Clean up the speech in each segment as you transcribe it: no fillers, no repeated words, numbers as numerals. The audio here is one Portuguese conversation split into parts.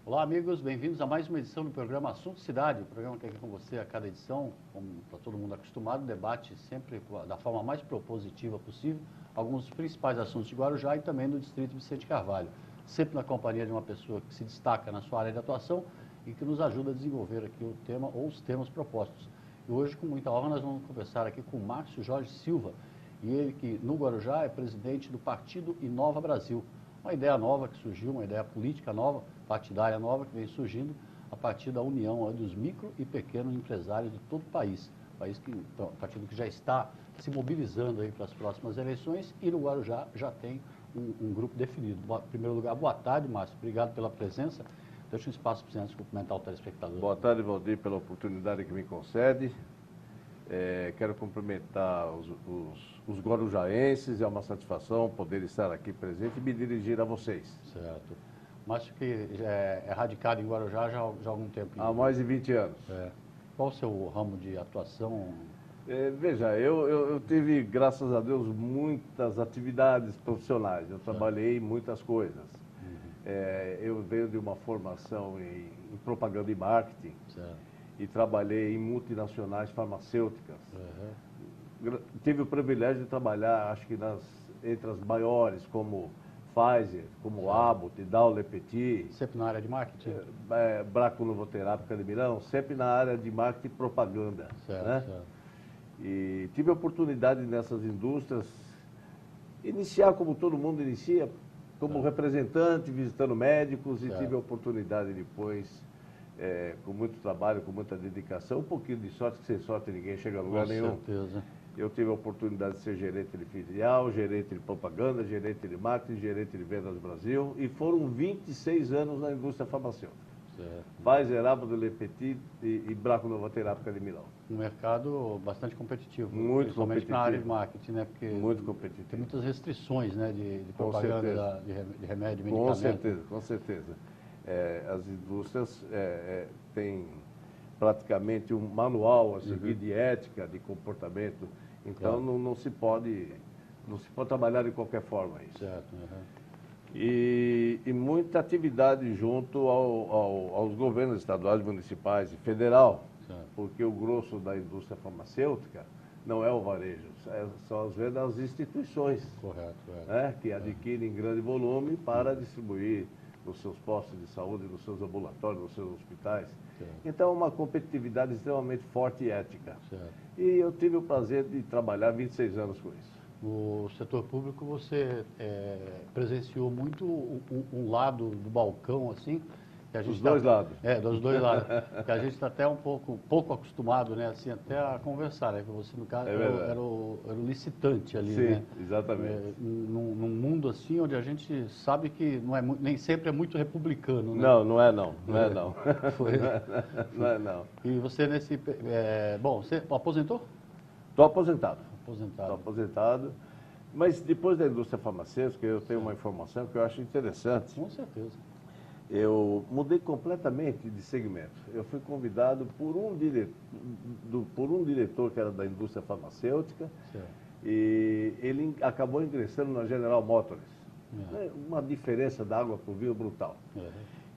Olá, amigos, bem-vindos a mais uma edição do programa Assunto Cidade, o programa que é aqui com você a cada edição, como está todo mundo acostumado, debate sempre da forma mais propositiva possível alguns dos principais assuntos de Guarujá e também do Distrito Vicente Carvalho, sempre na companhia de uma pessoa que se destaca na sua área de atuação e que nos ajuda a desenvolver aqui o tema ou os temas propostos. E hoje, com muita honra, nós vamos conversar aqui com o Márcio Jorge Silva, e ele que no Guarujá é presidente do Partido Inova Brasil, uma ideia nova que surgiu, uma ideia política nova, partidária nova que vem surgindo a partir da união dos micro e pequenos empresários de todo o país. Partido que já está se mobilizando aí para as próximas eleições e no Guarujá já tem um grupo definido. Em primeiro lugar, boa tarde, Márcio. Obrigado pela presença. Deixa um espaço para você antes de cumprimentar o telespectador. Boa tarde, Valdir, pela oportunidade que me concede. Quero cumprimentar os guarujaenses, é uma satisfação poder estar aqui presente e me dirigir a vocês. Certo. Márcio que é radicado em Guarujá já há algum tempo. Há mais de 20 anos. Qual o seu ramo de atuação? Veja, eu tive, graças a Deus, muitas atividades profissionais. Eu trabalhei em muitas coisas. Eu venho de uma formação em propaganda e marketing. Certo. E trabalhei em multinacionais farmacêuticas. Tive o privilégio de trabalhar, acho que entre as maiores, como Pfizer, como Abbott, Dowley Petit. Sempre na área de marketing? Braco Novoterápica de Milão, sempre na área de marketing e propaganda. Certo, né? certo. E tive a oportunidade nessas indústrias, iniciar como todo mundo inicia, como representante, visitando médicos, e tive a oportunidade depois, com muito trabalho, com muita dedicação, um pouquinho de sorte, que sem sorte ninguém chega a lugar nenhum. Com certeza. Eu tive a oportunidade de ser gerente de filial, gerente de propaganda, gerente de marketing, gerente de vendas do Brasil, e foram 26 anos na indústria farmacêutica. Pfizer, Abbott, Petit e Braco Novoterápica de Milão. Um mercado bastante competitivo. Muito principalmente competitivo. na área de marketing, né? Porque Muito competitivo. tem muitas restrições, né? De Com propaganda, de remédio, de medicamento. Com certeza, com certeza. As indústrias têm praticamente um manual a seguir de ética, de comportamento. Então não se pode trabalhar de qualquer forma isso. Certo. E muita atividade junto aos governos estaduais, municipais e federal, porque o grosso da indústria farmacêutica não é o varejo, são as vendas das instituições. Correto. Que adquirem grande volume para distribuir nos seus postos de saúde, nos seus ambulatórios, nos seus hospitais. Então, uma competitividade extremamente forte e ética. E eu tive o prazer de trabalhar 26 anos com isso. No setor público, você presenciou muito um lado do balcão, assim, que a gente Dos dois lados. Dos dois lados. Que a gente está até um pouco acostumado, né, assim, até a conversar, né? Que você, no caso, era o licitante ali, né? Sim, exatamente. Num mundo assim, onde a gente sabe que nem sempre é muito republicano, né? Não é não. Não é não. Não é não. E você você aposentou? Estou aposentado. Aposentado. Estou aposentado. Mas depois da indústria farmacêutica, eu tenho uma informação que eu acho interessante. Com certeza. Eu mudei completamente de segmento. Eu fui convidado por um diretor que era da indústria farmacêutica, e ele acabou ingressando na General Motors. Uma diferença da água para o vinho brutal.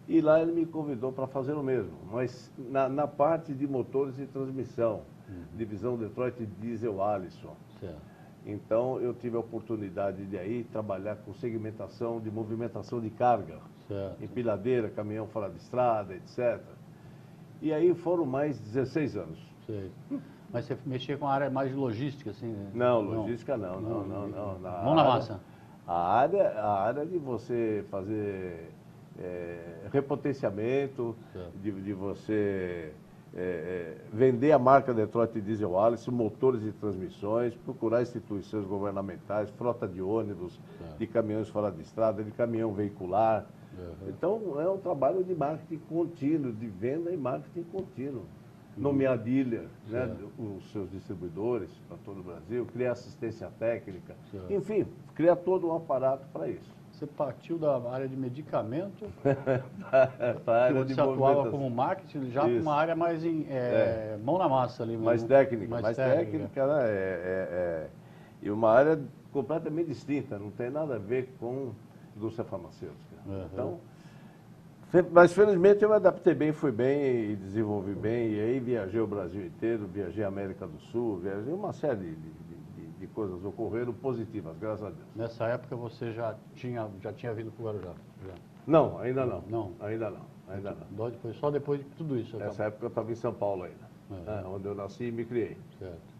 E lá ele me convidou para fazer o mesmo, mas na parte de motores e transmissão, divisão Detroit Diesel Allison. Então eu tive a oportunidade de aí trabalhar com segmentação de movimentação de carga, empilhadeira, caminhão fora de estrada, etc. E aí foram mais 16 anos. Mas você mexia com a área mais de logística, assim? Né? Não, logística não. Mão na massa. A área de você fazer repotenciamento, de você vender a marca Detroit Diesel Allison, motores e transmissões, procurar instituições governamentais, frota de ônibus, de caminhões fora de estrada, de caminhão veicular. Então, é um trabalho de marketing contínuo, de venda e marketing contínuo. Nomear dealer, né, os seus distribuidores para todo o Brasil, criar assistência técnica, enfim, criar todo um aparato para isso. Você partiu da área de medicamento, para a área onde de você atuava como marketing, já para uma área mais mão na massa ali mesmo. Mais técnica, né? E uma área completamente distinta, não tem nada a ver com indústria farmacêutica. Então, Mas felizmente eu me adaptei bem, fui bem e desenvolvi bem. E aí viajei o Brasil inteiro, viajei a América do Sul, viajei uma série de coisas ocorreram positivas, graças a Deus. Nessa época você já tinha vindo para o Guarujá? Já. Não, ainda não. Não? Ainda não, ainda não. Só depois de tudo isso? Nessa época eu estava em São Paulo ainda, onde eu nasci e me criei. Certo.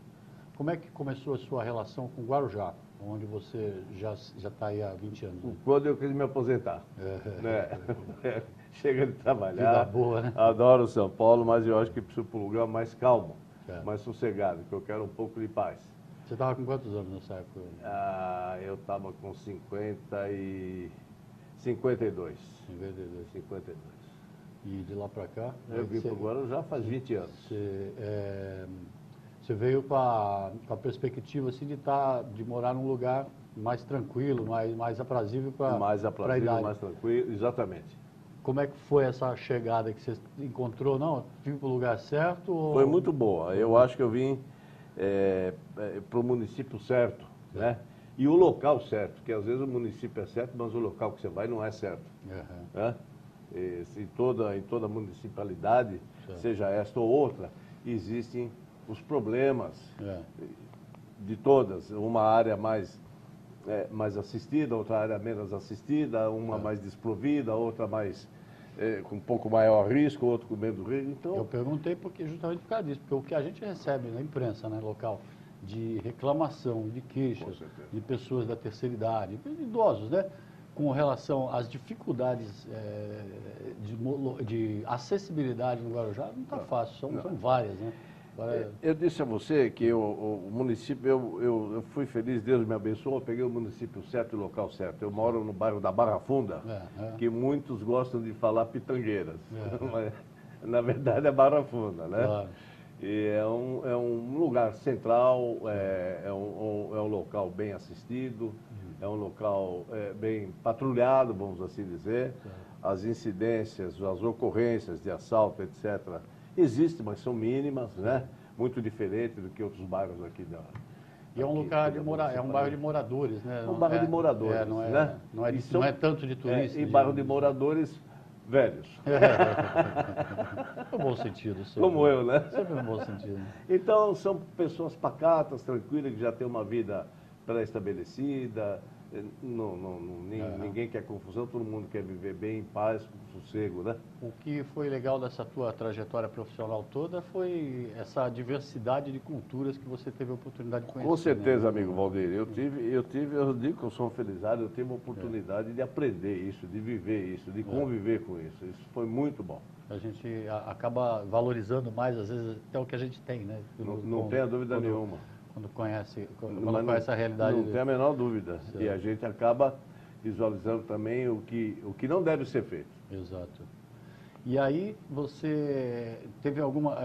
Como é que começou a sua relação com o Guarujá, onde você já está aí há 20 anos? Né? Quando eu quis me aposentar. Chega de trabalhar. Vida boa, né? Adoro São Paulo, mas eu acho que preciso ir para um lugar mais calmo, certo. mais sossegado, que eu quero um pouco de paz. Você estava com quantos anos nessa época? Eu estava com 52. 52. E de lá para cá? Eu vim para o Guarujá faz 20 anos. Você veio com a perspectiva assim, de morar num lugar mais tranquilo, mais aprazível para a idade. Mais aprazível, mais tranquilo, exatamente. Como é que foi essa chegada que você encontrou? Não, vim para o lugar certo? Ou... Foi muito boa. Eu acho que eu vim para o município certo, né? E o local certo, porque às vezes o município é certo, mas o local que você vai não é certo. Né? Em toda municipalidade, certo. Seja esta ou outra, existem os problemas de todas. Uma área mais assistida, outra área menos assistida, uma mais desprovida, outra mais com um pouco maior risco, outra com menos risco. Então, eu perguntei justamente por causa disso, porque o que a gente recebe na imprensa, né, local, de reclamação, de queixas, de pessoas da terceira idade, de idosos, né, com relação às dificuldades de acessibilidade no Guarujá, não está fácil, são várias, né? Eu disse a você que o município, eu fui feliz, Deus me abençoou, eu peguei o município certo e o local certo. Eu moro no bairro da Barra Funda, que muitos gostam de falar Pitangueiras, mas na verdade é Barra Funda, né? Claro. E é um lugar central, é um local bem assistido, é um local bem patrulhado, vamos assim dizer. As incidências, as ocorrências de assalto, etc., existem, mas são mínimas, né? Muito diferente do que outros bairros aqui da... E é um lugar é um bairro de moradores, né? Um bairro de moradores, né? Não é tanto de turistas. E bairro de moradores velhos. No bom sentido. Sempre, como eu, né? Sempre no bom sentido. Então, são pessoas pacatas, tranquilas, que já têm uma vida pré-estabelecida. Ninguém quer confusão, todo mundo quer viver bem, em paz, com sossego, né? O que foi legal dessa tua trajetória profissional toda foi essa diversidade de culturas que você teve a oportunidade de conhecer. Com certeza, né, amigo Valdir. Eu digo que eu sou um felizardo, eu tive a oportunidade de aprender isso, de viver isso, de conviver com isso. Isso foi muito bom. A gente acaba valorizando mais, às vezes, até o que a gente tem, né? Não tenha dúvida nenhuma. Quando conhece a realidade. Não tem a menor dúvida. Certo. E a gente acaba visualizando também o que não deve ser feito. Exato. E aí você teve alguma...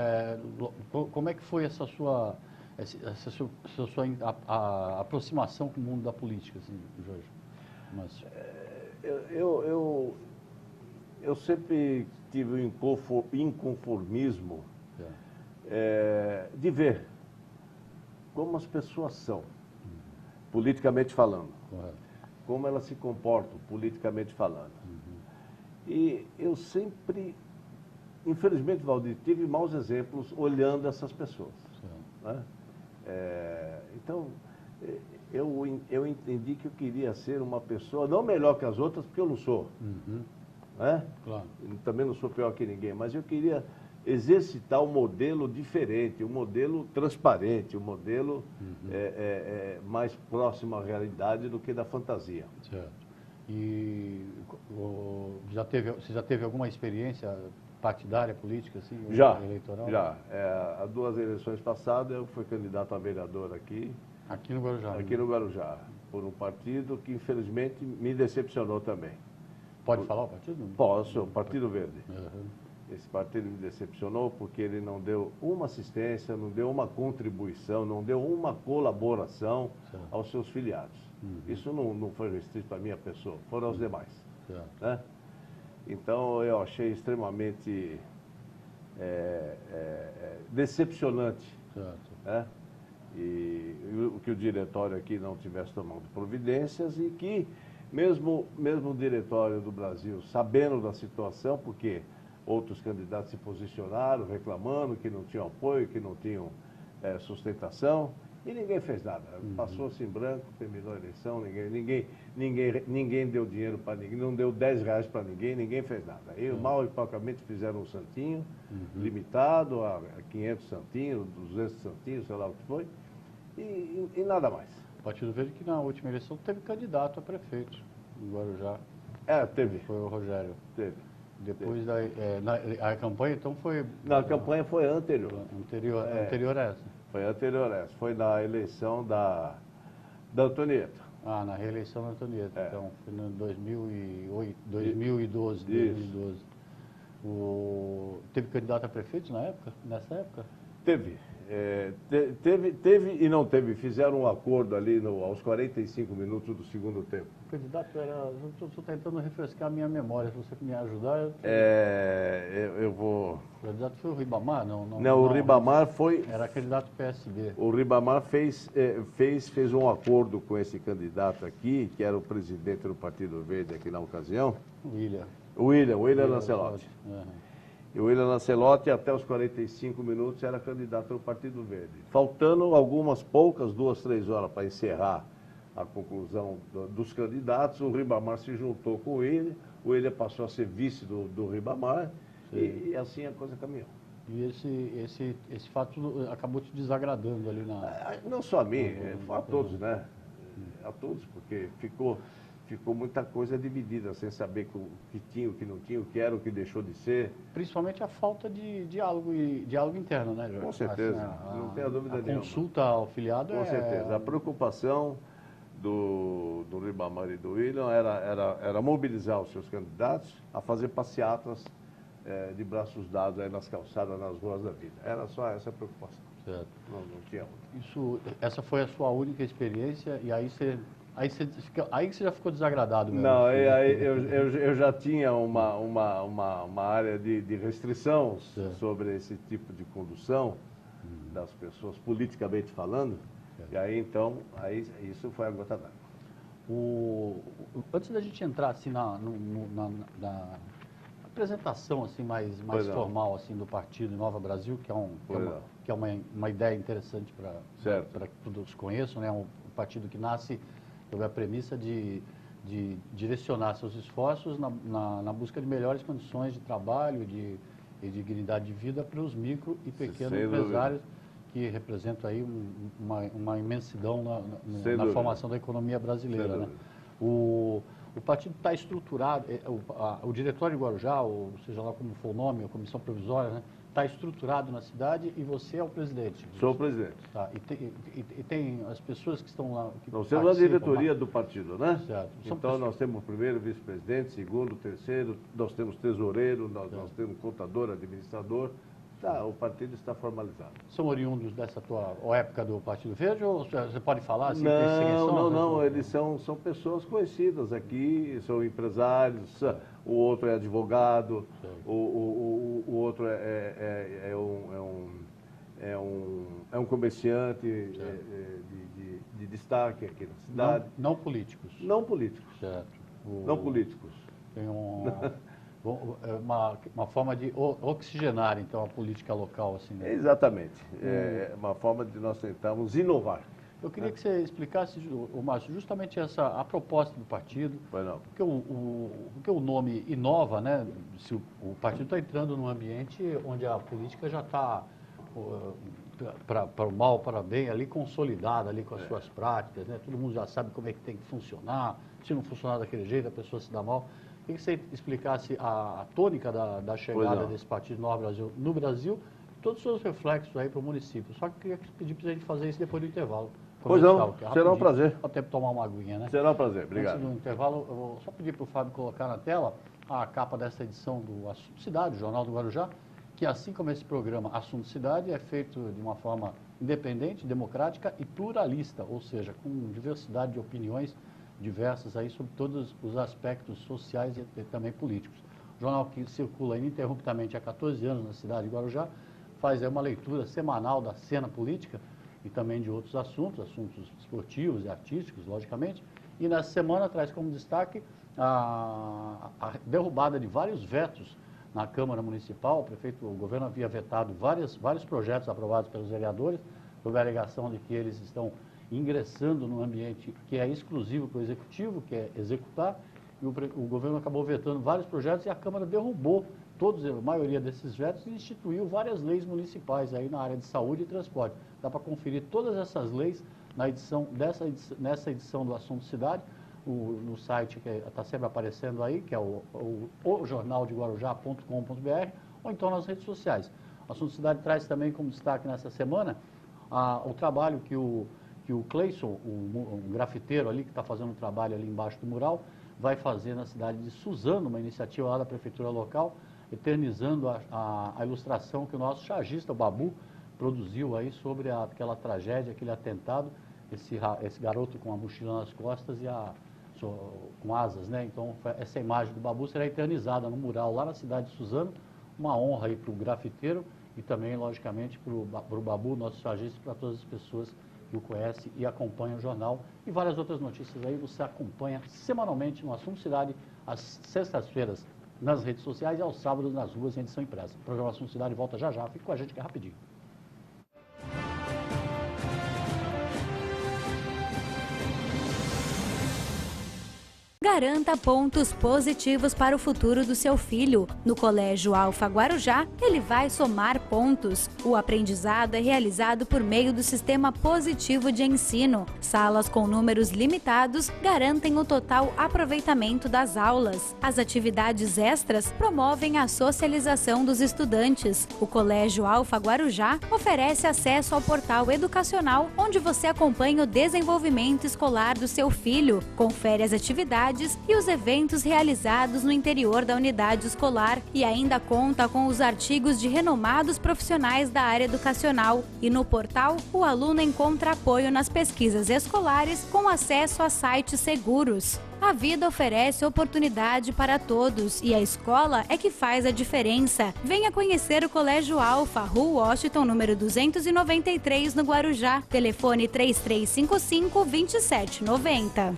como é que foi essa sua aproximação com o mundo da política, assim, Jorge? Mas... Eu sempre tive um inconformismo de ver como as pessoas são, politicamente falando. Correto. Como elas se comportam, politicamente falando. E eu sempre, infelizmente, Valdir, tive maus exemplos olhando essas pessoas. Né? Então, eu entendi que eu queria ser uma pessoa, não melhor que as outras, porque eu não sou. Né? Claro. Também não sou pior que ninguém, mas eu queria exercitar um modelo diferente, um modelo transparente, um modelo mais próximo à realidade do que da fantasia. Certo. E você já teve alguma experiência partidária, política, assim, eleitoral? Já. Há 2 eleições passadas eu fui candidato a vereador aqui. Aqui no Guarujá? Aqui no Guarujá, por um partido que infelizmente me decepcionou também. Pode falar o partido? Posso, o Partido Verde. Esse partido me decepcionou porque ele não deu uma assistência, não deu uma contribuição, não deu uma colaboração aos seus filiados. Isso não foi restrito à minha pessoa, foram aos demais. Né? Então eu achei extremamente decepcionante. Né? E que o diretório aqui não tivesse tomado providências e que Mesmo o diretório do Brasil, sabendo da situação, porque outros candidatos se posicionaram, reclamando que não tinham apoio, que não tinham sustentação, e ninguém fez nada. Passou-se em branco, terminou a eleição, ninguém deu dinheiro para ninguém, não deu R$10 para ninguém, ninguém fez nada. Aí, mal e porcamente fizeram um santinho, limitado a 500 santinhos, 200 santinhos, sei lá o que foi, e nada mais. O Partido Verde que na última eleição teve candidato a prefeito em Guarujá. Teve. Foi o Rogério. Teve. Depois a campanha, então, foi... Na campanha foi anterior. Anterior a essa. Foi anterior a essa. Foi na eleição da Antonieta. Na reeleição da Antonieta. Então, foi em 2008, Isso. 2012. Teve candidato a prefeito nessa época? Teve. Teve e não teve. Fizeram um acordo ali aos 45 minutos do segundo tempo. O candidato era... Estou tentando refrescar a minha memória. Se você me ajudar... Eu vou... O candidato foi o Ribamar? Não, o Ribamar foi... Era candidato PSD. O Ribamar fez um acordo com esse candidato aqui, que era o presidente do Partido Verde aqui na ocasião. William Lancelotti. E o William Lancelotti, até os 45 minutos, era candidato ao Partido Verde. Faltando algumas poucas, 2, 3 horas para encerrar a conclusão dos candidatos, o Ribamar se juntou com o William passou a ser vice do Ribamar, e assim a coisa caminhou. E esse fato acabou te desagradando ali na... Não só a mim, a todos, né? A todos, porque ficou muita coisa dividida, sem saber o que tinha, o que não tinha, o que era, o que deixou de ser. Principalmente a falta de diálogo interno, né, Jorge? Com certeza, assim, não tenha dúvida nenhuma. A consulta ao filiado Com certeza. A preocupação do Ribamar e do William era mobilizar os seus candidatos a fazer passeatas de braços dados aí nas calçadas, nas ruas da vida. Era só essa a preocupação. Certo. Não tinha outra. Essa foi a sua única experiência e aí você já ficou desagradado mesmo? Não, eu já tinha uma área de restrição sobre esse tipo de condução das pessoas, politicamente falando, e aí então, isso foi a gota d'água. Antes da gente entrar assim na apresentação assim, mais formal assim, do partido Nova Brasil, que é uma ideia interessante para que todos conheçam, né? Um partido que nasce sobre a premissa de direcionar seus esforços na busca de melhores condições de trabalho e dignidade de vida para os micro e pequenos empresários que representam aí uma imensidão na formação da economia brasileira. Né? O partido está estruturado, o diretório de Guarujá, ou seja lá como for o nome, a comissão provisória, né? Está estruturado na cidade e você é o presidente. Sou o presidente. Tá. E tem as pessoas que estão lá... Nós temos a diretoria do partido, né? Certo. Então nós temos o primeiro vice-presidente, segundo, terceiro, nós temos tesoureiro, nós temos contador, administrador. O partido está formalizado. São oriundos dessa tua época do Partido Verde ou você pode falar? Assim, não, eles são pessoas conhecidas aqui, são empresários, o outro é advogado, o outro é um comerciante de destaque aqui na cidade. Não políticos? Não políticos. Certo. Não políticos. Tem uma forma de oxigenar, então, a política local, assim, né? Exatamente. É uma forma de nós tentarmos inovar. Eu queria que você explicasse, Márcio, justamente a proposta do partido. Porque o nome inova, né? Se o partido está entrando num ambiente onde a política já está, para o mal, para o bem, ali consolidada, ali com as suas práticas, né? Todo mundo já sabe como é que tem que funcionar. Se não funcionar daquele jeito, a pessoa se dá mal. Queria que você explicasse a tônica da chegada desse partido Nova Brasil no Brasil, todos os seus reflexos aí para o município. Só que queria pedir para a gente fazer isso depois do intervalo. Pois não, será um prazer. Dá tempo de tomar uma aguinha, né? Será um prazer, obrigado. Antes do intervalo, eu vou só pedir para o Fábio colocar na tela a capa dessa edição do Assunto Cidade, Jornal do Guarujá, que assim como esse programa Assunto Cidade é feito de uma forma independente, democrática e pluralista, ou seja, com diversidade de opiniões diversas aí sobre todos os aspectos sociais e também políticos. O jornal que circula ininterruptamente há 14 anos na cidade de Guarujá faz uma leitura semanal da cena política e também de outros assuntos esportivos e artísticos, logicamente, E nessa semana traz como destaque a derrubada de vários vetos na Câmara Municipal. O governo havia vetado vários projetos aprovados pelos vereadores, sob a alegação de que eles estão ingressando num ambiente que é exclusivo para o Executivo, que é executar, e o governo acabou vetando vários projetos e a Câmara derrubou a maioria desses vetos e instituiu várias leis municipais aí na área de saúde e transporte. Dá para conferir todas essas leis nessa edição do Assunto Cidade, no site que está sempre aparecendo aí, que é o jornaldeguarujá.com.br, ou então nas redes sociais. O Assunto Cidade traz também como destaque nessa semana o trabalho que o Cleison, um grafiteiro ali, que está fazendo um trabalho ali embaixo do mural, vai fazer na cidade de Suzano, uma iniciativa lá da prefeitura local, eternizando a ilustração que o nosso chargista, o Babu, produziu aí sobre aquela tragédia, aquele atentado, esse garoto com a mochila nas costas e com asas, né? Então, essa imagem do Babu será eternizada no mural lá na cidade de Suzano, uma honra aí para o grafiteiro e também, logicamente, para o Babu, nosso chargista, e para todas as pessoas que o conhecem e acompanham o jornal. E várias outras notícias aí você acompanha semanalmente no Assunto Cidade, às sextas-feiras nas redes sociais e aos sábados nas ruas em edição impressa. O programa Assunto Cidade volta já já. Fique com a gente que é rapidinho. Garanta pontos positivos para o futuro do seu filho. No Colégio Alfa Guarujá, ele vai somar pontos. O aprendizado é realizado por meio do sistema positivo de ensino. Salas com números limitados garantem o total aproveitamento das aulas. As atividades extras promovem a socialização dos estudantes. O Colégio Alfa Guarujá oferece acesso ao portal educacional, onde você acompanha o desenvolvimento escolar do seu filho, confere as atividades e os eventos realizados no interior da unidade escolar e ainda conta com os artigos de renomados profissionais da área educacional. E no portal, o aluno encontra apoio nas pesquisas escolares com acesso a sites seguros. A vida oferece oportunidade para todos e a escola é que faz a diferença. Venha conhecer o Colégio Alfa, Rua Washington, número 293, no Guarujá. Telefone 3355-2790.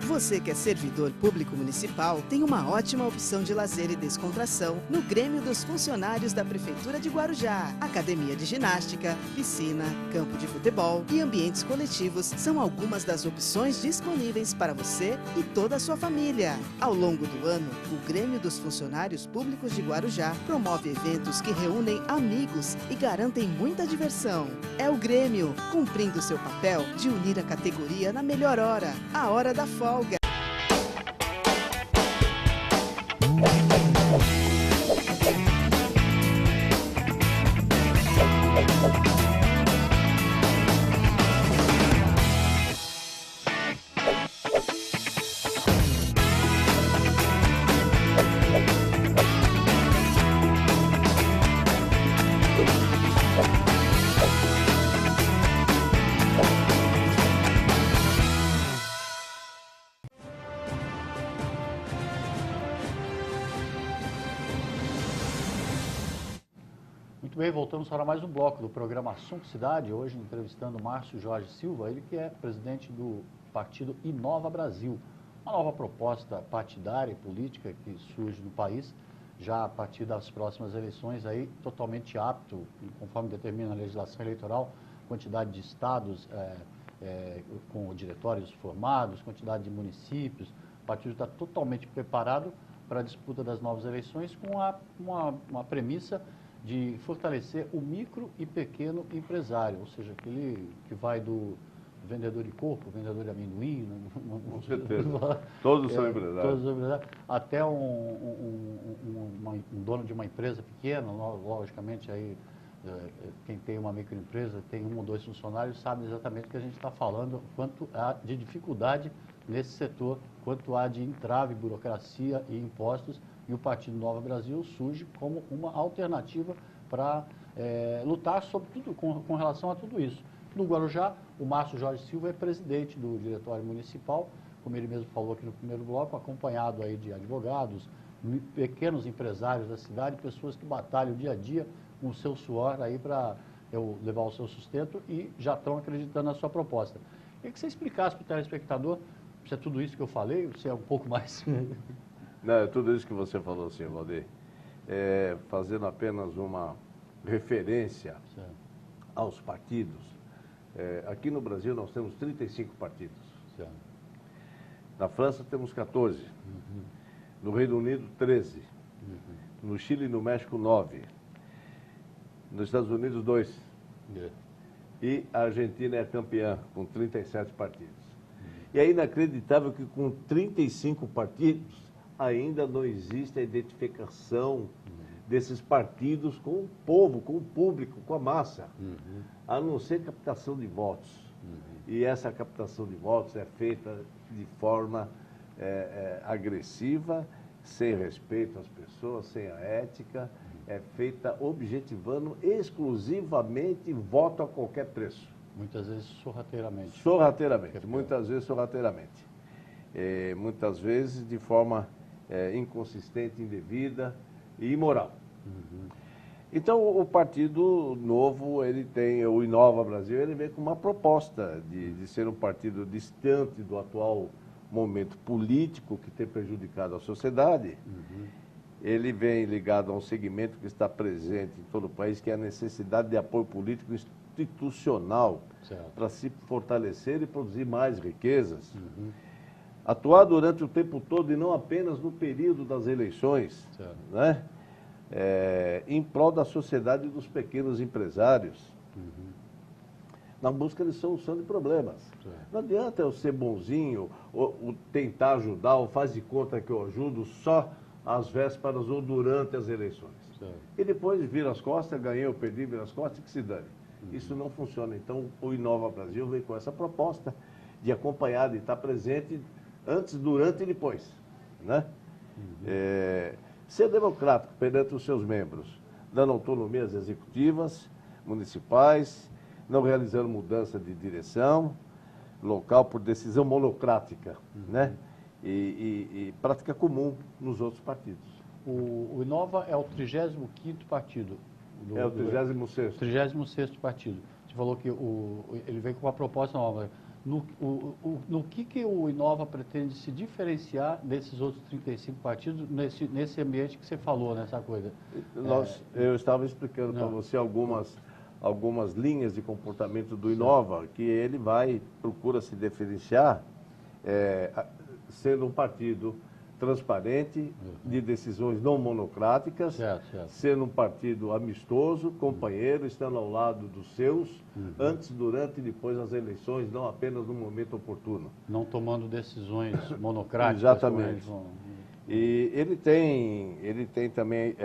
Você que é servidor público municipal tem uma ótima opção de lazer e descontração no Grêmio dos Funcionários da Prefeitura de Guarujá. Academia de ginástica, piscina, campo de futebol e ambientes coletivos são algumas das opções disponíveis para você e toda a sua família. Ao longo do ano, o Grêmio dos Funcionários Públicos de Guarujá promove eventos que reúnem amigos e garantem muita diversão. É o Grêmio, cumprindo seu papel de unir a categoria na melhor hora, a hora da folga. Muito bem, voltamos para mais um bloco do programa Assunto Cidade, hoje entrevistando Márcio Jorge Silva, ele que é presidente do partido Inova Brasil, uma nova proposta partidária e política que surge no país, já a partir das próximas eleições, aí totalmente apto, conforme determina a legislação eleitoral, quantidade de estados com diretórios formados, quantidade de municípios, o partido está totalmente preparado para a disputa das novas eleições com uma premissa de fortalecer o micro e pequeno empresário, ou seja, aquele que vai do vendedor de coco, vendedor de amendoim, com certeza. Todos são empresários. Todos são empresários, até um dono de uma empresa pequena, logicamente aí quem tem uma microempresa, tem 1 ou 2 funcionários, sabe exatamente o que a gente está falando, quanto há de dificuldade nesse setor, quanto há de entrave, burocracia e impostos. E o Partido Nova Brasil surge como uma alternativa para lutar sobre tudo, com relação a tudo isso. No Guarujá, o Márcio Jorge Silva é presidente do Diretório Municipal, como ele mesmo falou aqui no primeiro bloco, acompanhado aí de advogados, pequenos empresários da cidade, pessoas que batalham dia a dia com o seu suor aí para levar o seu sustento e já estão acreditando na sua proposta. Queria que você explicasse para o telespectador Se é tudo isso que eu falei, se é um pouco mais... Não, é tudo isso que você falou, sim, Valdir. Fazendo apenas uma referência aos partidos. Aqui no Brasil nós temos 35 partidos. Certo. Na França temos 14. No Reino Unido, 13. No Chile e no México, 9. Nos Estados Unidos, 2. E a Argentina é campeã, com 37 partidos. E é inacreditável que com 35 partidos ainda não existe a identificação desses partidos com o povo, com o público, com a massa, a não ser captação de votos. E essa captação de votos é feita de forma agressiva, sem respeito às pessoas, sem a ética, é feita objetivando exclusivamente voto a qualquer preço. Muitas vezes sorrateiramente. Sorrateiramente, muitas vezes sorrateiramente. Muitas vezes de forma inconsistente, indevida e imoral. Então, o Partido Novo, ele tem, o Inova Brasil, ele vem com uma proposta de ser um partido distante do atual momento político que tem prejudicado a sociedade. Ele vem ligado a um segmento que está presente em todo o país, que é a necessidade de apoio político institucional para se fortalecer e produzir mais riquezas. Atuar durante o tempo todo e não apenas no período das eleições, né? Em prol da sociedade e dos pequenos empresários, na busca de solução de problemas. Não adianta eu ser bonzinho, ou tentar ajudar, ou faz de conta que eu ajudo só às vésperas ou durante as eleições. E depois vira as costas, ganhei ou perdi, vira as costas, que se dane. Isso não funciona. Então, o Inova Brasil vem com essa proposta de acompanhar, de estar presente antes, durante e depois, né? Ser democrático perante os seus membros, dando autonomias executivas, municipais, não realizando mudança de direção local por decisão monocrática, né? E prática comum nos outros partidos. O Inova é o 35º partido. É o 36º. 36º partido. Você falou que ele vem com uma proposta nova. No que o Inova pretende se diferenciar desses outros 35 partidos nesse ambiente que você falou, nessa coisa? Eu estava explicando para você algumas linhas de comportamento do Inova, que ele procura se diferenciar sendo um partido transparente, de decisões não monocráticas, sendo um partido amistoso, companheiro, estando ao lado dos seus, antes, durante e depois das eleições, não apenas no momento oportuno. Não tomando decisões monocráticas. Exatamente. E ele tem também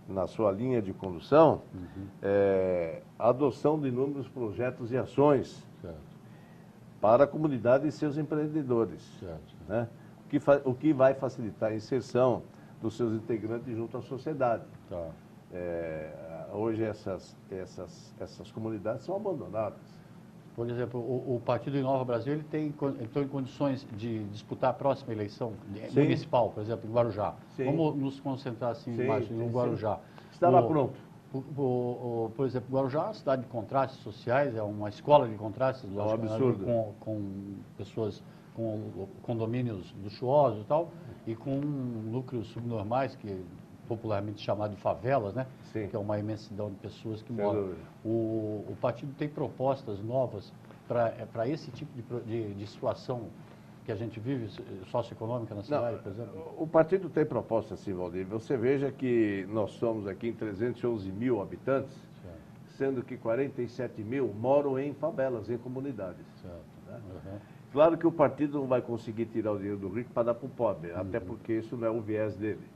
na sua linha de condução a adoção de inúmeros projetos e ações para a comunidade e seus empreendedores, né? O que vai facilitar a inserção dos seus integrantes junto à sociedade. Hoje essas comunidades são abandonadas. Por exemplo, o Partido Inova Brasil ele entrou em condições de disputar a próxima eleição municipal, por exemplo, em Guarujá. Vamos nos concentrar assim mais no Guarujá. Estará pronto. Por exemplo, Guarujá é uma cidade de contrastes sociais, é uma escola de contrastes, absurdo. Com pessoas com condomínios luxuosos e tal, e com núcleos subnormais, que popularmente chamado de favelas, né? Que é uma imensidão de pessoas que moram. O partido tem propostas novas para esse tipo de situação que a gente vive, socioeconômica na cidade, por exemplo? O partido tem proposta, sim, Valdir. Você veja que nós somos aqui em 311 mil habitantes, sendo que 47 mil moram em favelas, em comunidades. Né? Claro que o partido não vai conseguir tirar o dinheiro do rico para dar para o pobre, até porque isso não é o viés dele.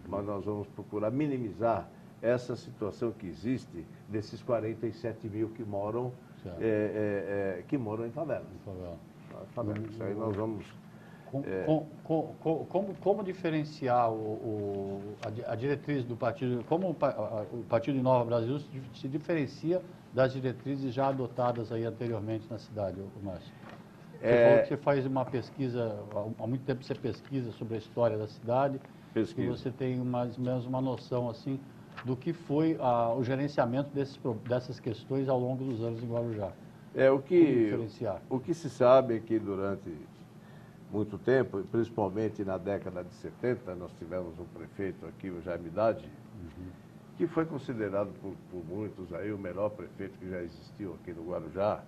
Mas nós vamos procurar minimizar essa situação que existe desses 47 mil que moram em favelas. Isso aí nós vamos... Como diferenciar a diretriz do partido, como o Partido Inova Brasil se diferencia das diretrizes já adotadas aí anteriormente na cidade, Márcio? Você falou que você faz uma pesquisa, há muito tempo você pesquisa sobre a história da cidade, e você tem mais ou menos uma noção assim do que foi o gerenciamento dessas questões ao longo dos anos em Guarujá. O que se sabe é que durante muito tempo, principalmente na década de 70, nós tivemos um prefeito aqui, o Jaime Dade, que foi considerado por muitos aí o melhor prefeito que já existiu aqui no Guarujá.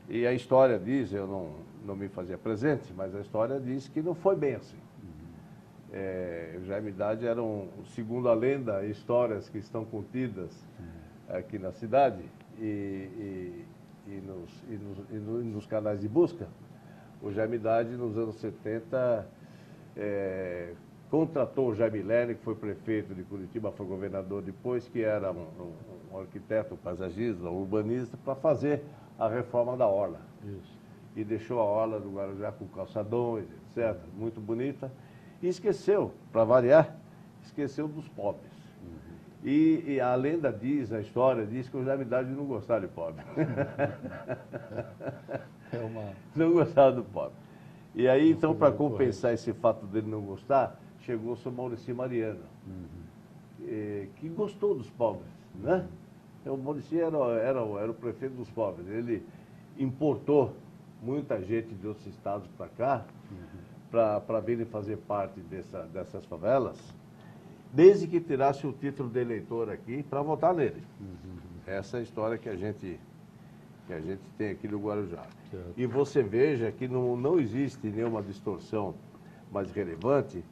E a história diz, eu não me fazia presente, mas a história diz que não foi bem assim. O Jaime Dade era, segundo a lenda, histórias que estão contidas aqui na cidade e nos canais de busca. O Jaime Dade, nos anos 70, contratou o Jaime Lerner, que foi prefeito de Curitiba, foi governador depois, que era um arquiteto, paisagista, urbanista, para fazer a reforma da orla. Isso. E deixou a orla do Guarujá com calçadões, etc., muito bonita. E esqueceu, para variar, esqueceu dos pobres. E a lenda diz, a história diz que o Jaime Dade não gostava de pobre. Não gostava do pobre. E aí, então, para compensar esse fato dele não gostar, chegou o Sr. Maurici Mariano, que gostou dos pobres, né? Então, o Maurici era o prefeito dos pobres. Ele importou muita gente de outros estados para cá, para virem fazer parte dessas favelas, desde que tirasse o título de eleitor aqui para votar nele. Essa é a história que a gente tem aqui no Guarujá. Certo. E você veja que não existe nenhuma distorção mais relevante,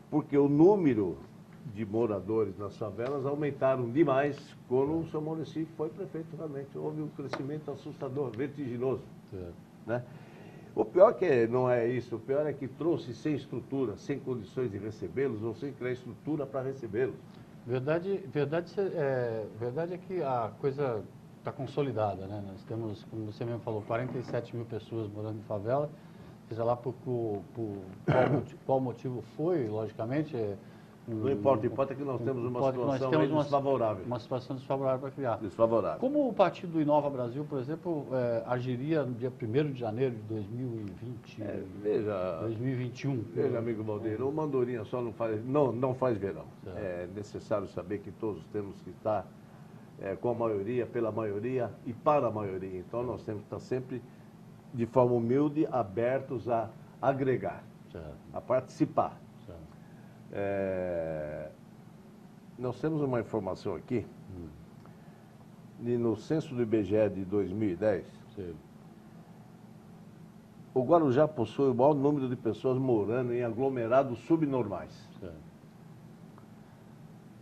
porque o número de moradores nas favelas aumentaram demais quando o Sr. Maurici foi prefeito, realmente. Houve um crescimento assustador, vertiginoso. Né? O pior que não é isso, o pior é que trouxe sem estrutura, sem condições de recebê-los ou sem criar estrutura para recebê-los. Verdade é que a coisa está consolidada, né? Nós temos, como você mesmo falou, 47 mil pessoas morando em favela, seja lá por qual motivo foi, logicamente. Não importa, importa que nós temos uma situação desfavorável. Uma situação desfavorável para criar. Desfavorável. Como o partido Inova Brasil, por exemplo, agiria no dia 1º de janeiro de 2020, 2021? Veja, amigo Valdeiro, uma andorinha só não faz verão. Certo. É necessário saber que todos temos que estar com a maioria, pela maioria e para a maioria. Então, nós temos que estar sempre, de forma humilde, abertos a agregar, certo, a participar. Nós temos uma informação aqui, e no censo do IBGE de 2010, sim, o Guarujá possui o maior número de pessoas morando em aglomerados subnormais. Sim.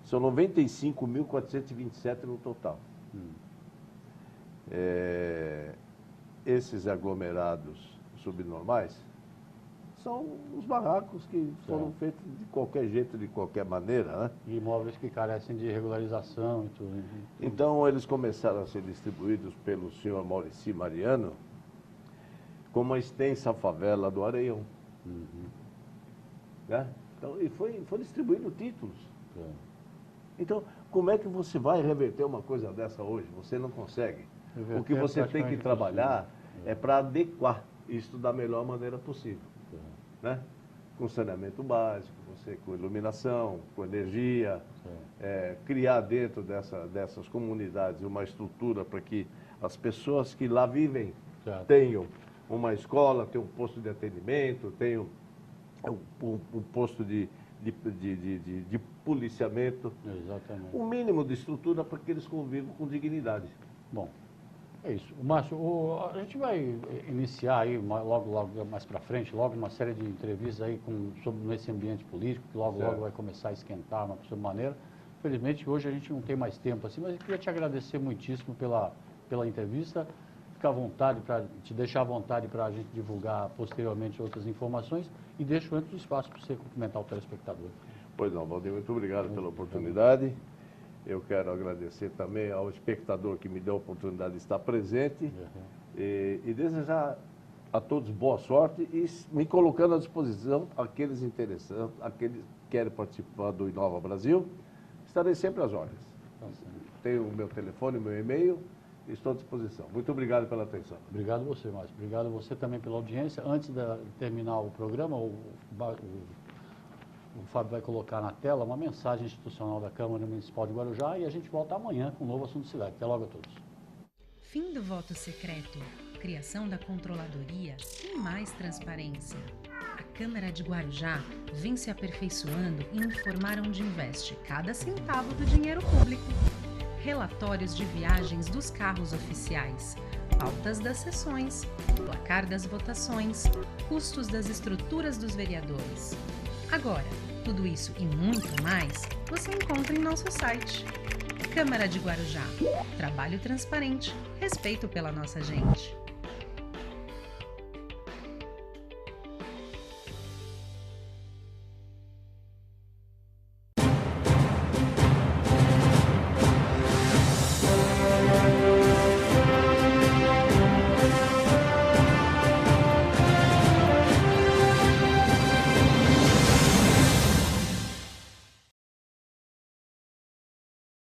São 95.427 no total. Esses aglomerados subnormais são os barracos que foram feitos de qualquer jeito, de qualquer maneira, né? E imóveis que carecem de regularização e tudo. Então, eles começaram a ser distribuídos pelo senhor Maurici Mariano como a extensa favela do Areião. Né? Então, e foi distribuído títulos. Então, como é que você vai reverter uma coisa dessa hoje? Você não consegue. O que você tem que trabalhar é para adequar isso da melhor maneira possível. Né? Com saneamento básico, com iluminação, com energia, criar dentro dessas comunidades uma estrutura para que as pessoas que lá vivem tenham uma escola, tenham um posto de atendimento, tenham um posto de policiamento. Exatamente. Um mínimo de estrutura para que eles convivam com dignidade. Bom, é isso. Márcio, a gente vai iniciar aí, logo mais para frente, logo uma série de entrevistas aí sobre esse ambiente político, que logo vai começar a esquentar de uma maneira. Infelizmente, hoje a gente não tem mais tempo assim, mas eu queria te agradecer muitíssimo pela entrevista. Fica à vontade, te deixar à vontade para a gente divulgar posteriormente outras informações e deixo antes o espaço para você cumprimentar o telespectador. Pois não, Valdir, muito obrigado pela oportunidade. Eu quero agradecer também ao espectador que me deu a oportunidade de estar presente e desejar a todos boa sorte e me colocando à disposição aqueles interessados, aqueles que querem participar do Inova Brasil. Estarei sempre às ordens. Tenho o meu telefone, o meu e-mail e estou à disposição. Muito obrigado pela atenção. Obrigado a você, Márcio. Obrigado a você também pela audiência. Antes de terminar o programa, o Fábio vai colocar na tela uma mensagem institucional da Câmara Municipal de Guarujá e a gente volta amanhã com um novo assunto cidade. Até logo a todos. fim do voto secreto, criação da controladoria e mais transparência. A Câmara de Guarujá vem se aperfeiçoando em informar onde investe cada centavo do dinheiro público. Relatórios de viagens dos carros oficiais, pautas das sessões, placar das votações, custos das estruturas dos vereadores. Agora, tudo isso e muito mais você encontra em nosso site. Câmara de Guarujá. Trabalho transparente, respeito pela nossa gente.